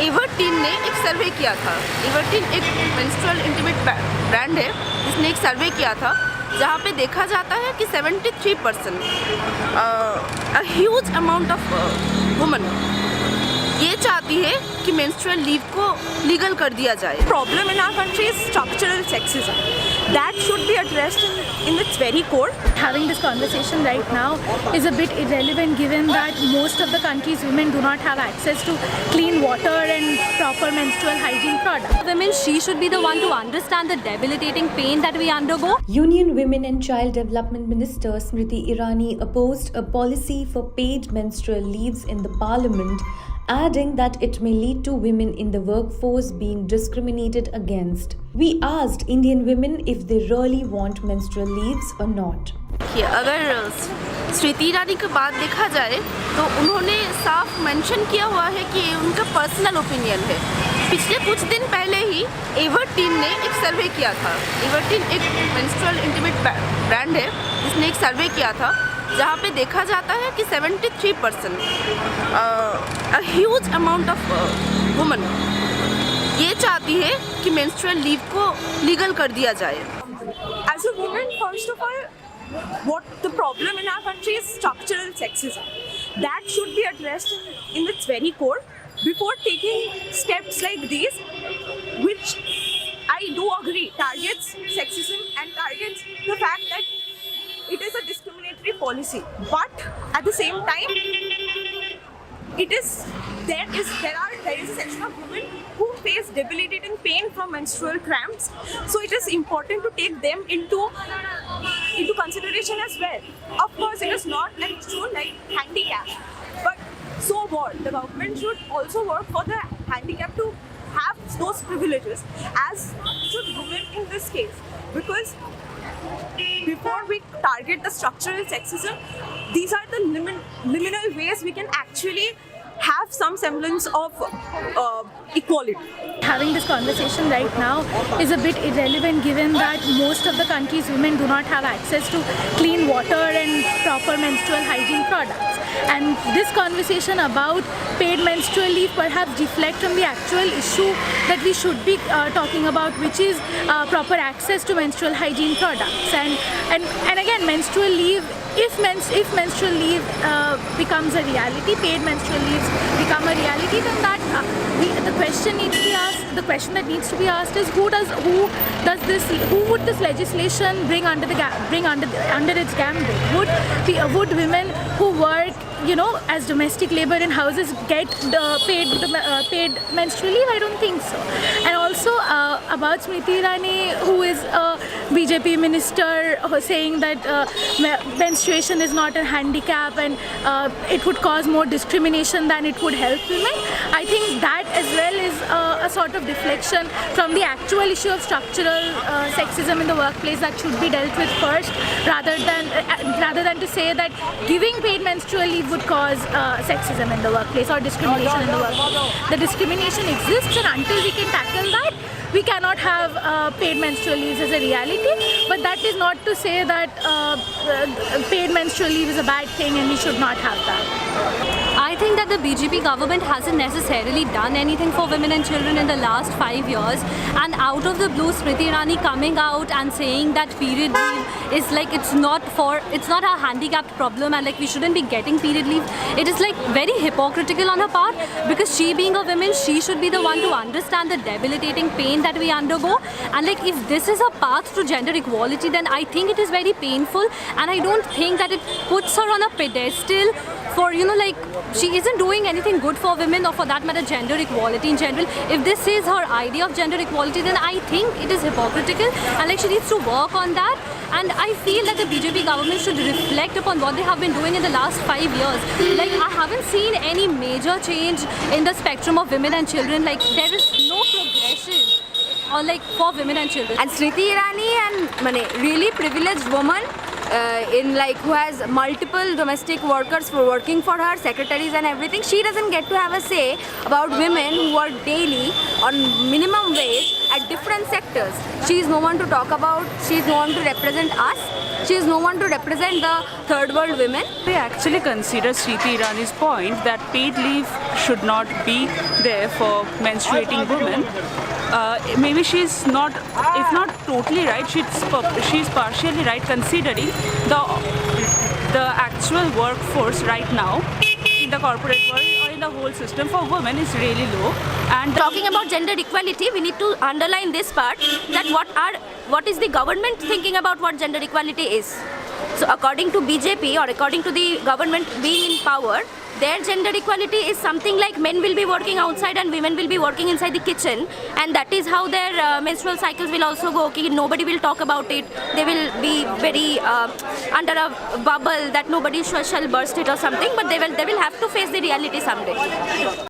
एवर्टीन ने एक सर्वे किया था। एवर्टीन एक menstrual intimate ब्रांड है जिसने एक सर्वे किया था जहाँ पे देखा जाता है कि 73% a huge amount of women ये चाहती है कि menstrual leave को लीगल कर दिया जाए। Problem in our country is structural sexism. That should be addressed in its very core. Having this conversation right now is a bit irrelevant given that most of the country's women do not have access to clean water and proper menstrual hygiene products. Women, she should be the one to understand the debilitating pain that we undergo. Union Women and Child Development Minister Smriti Irani opposed a policy for paid menstrual leaves in the parliament, adding that it may lead to women in the workforce being discriminated against. We asked Indian women if they really want menstrual leaves or not. अगर स्मृति ईरानी की बात देखा जाए तो उन्होंने साफ mention किया हुआ है कि ये उनका पर्सनल ओपिनियन है। पिछले कुछ दिन पहले ही एवर्टीन ने एक सर्वे किया था। एवर्टीन एक menstrual intimate ब्रांड है जिसने एक सर्वे किया था जहाँ पे देखा जाता है कि 73% a huge amount of women ये चाहती है कि menstrual leave को लीगल कर दिया जाए। As a woman, first of all, what the problem in our country is structural sexism. That should be addressed in its very core before taking steps like these, which I do agree targets sexism and targets the fact that it is a discriminatory policy. But at the same time, there is a section of women who face debilitating pain from menstrual cramps. So it is important to take them into consideration as well. Of course, it is not an issue like handicap, but so what? The government should also work for the handicap to have those privileges, as should women in this case, because before we target the structural sexism, these are the liminal ways we can actually have some semblance of equality. Having this conversation right now is a bit irrelevant given that most of the country's women do not have access to clean water and proper menstrual hygiene products. And this conversation about paid menstrual leave perhaps deflect from the actual issue that we should be talking about, which is proper access to menstrual hygiene products. And again, menstrual leave, if menstrual leave becomes a reality, paid menstrual leaves become a reality, then that the question needs to be asked. The question that needs to be asked is who would this legislation bring under its gambit? Would women who work, as domestic labor in houses get paid menstrual leave? I don't think so. And also about Smriti Irani, who is a BJP minister, saying that menstruation is not a handicap and it would cause more discrimination than it would help women. I think that as well is a sort of deflection from the actual issue of structural sexism in the workplace that should be dealt with first, rather than to say that giving paid menstrual leave would cause sexism in the workplace or discrimination in the workplace. The discrimination exists, and until we can tackle that, we cannot have paid menstrual leaves as a reality. But that is not to say that paid menstrual leave is a bad thing and we should not have that. I think that the BJP government hasn't necessarily done anything for women and children in the last 5 years, and out of the blue, Smriti Irani coming out and saying that period leave is like it's not a handicapped problem and like we shouldn't be getting period leave. It is like very hypocritical on her part, because she being a woman, she should be the one to understand the debilitating pain that we undergo, and like if this is a path to gender equality, then I think it is very painful, and I don't think that it puts her on a pedestal for, like she isn't doing anything good for women or for that matter gender equality in general. If this is her idea of gender equality, then I think it is hypocritical, and like she needs to work on that. And I feel that the BJP government should reflect upon what they have been doing in the last 5 years. Like I haven't seen any major change in the spectrum of women and children. Like there is no progression or like for women and children. And Smriti Irani, and really privileged woman who has multiple domestic workers for working for her, secretaries and everything, she doesn't get to have a say about women who work daily on minimum wage at different sectors. She is no one to talk about, she is no one to represent us. She is no one to represent the third world women. They actually consider Smriti Irani's point that paid leave should not be there for menstruating women. Maybe she's not, if not totally right, she's partially right considering the actual workforce right now in the corporate world or in the whole system for women is really low. And Talking about gender equality, we need to underline this part, that what is the government thinking about what gender equality is. So according to BJP, or according to the government being in power, their gender equality is something like men will be working outside and women will be working inside the kitchen, and that is how their menstrual cycles will also go. Okay, nobody will talk about it. They will be very under a bubble that nobody shall burst it or something, but they will have to face the reality someday.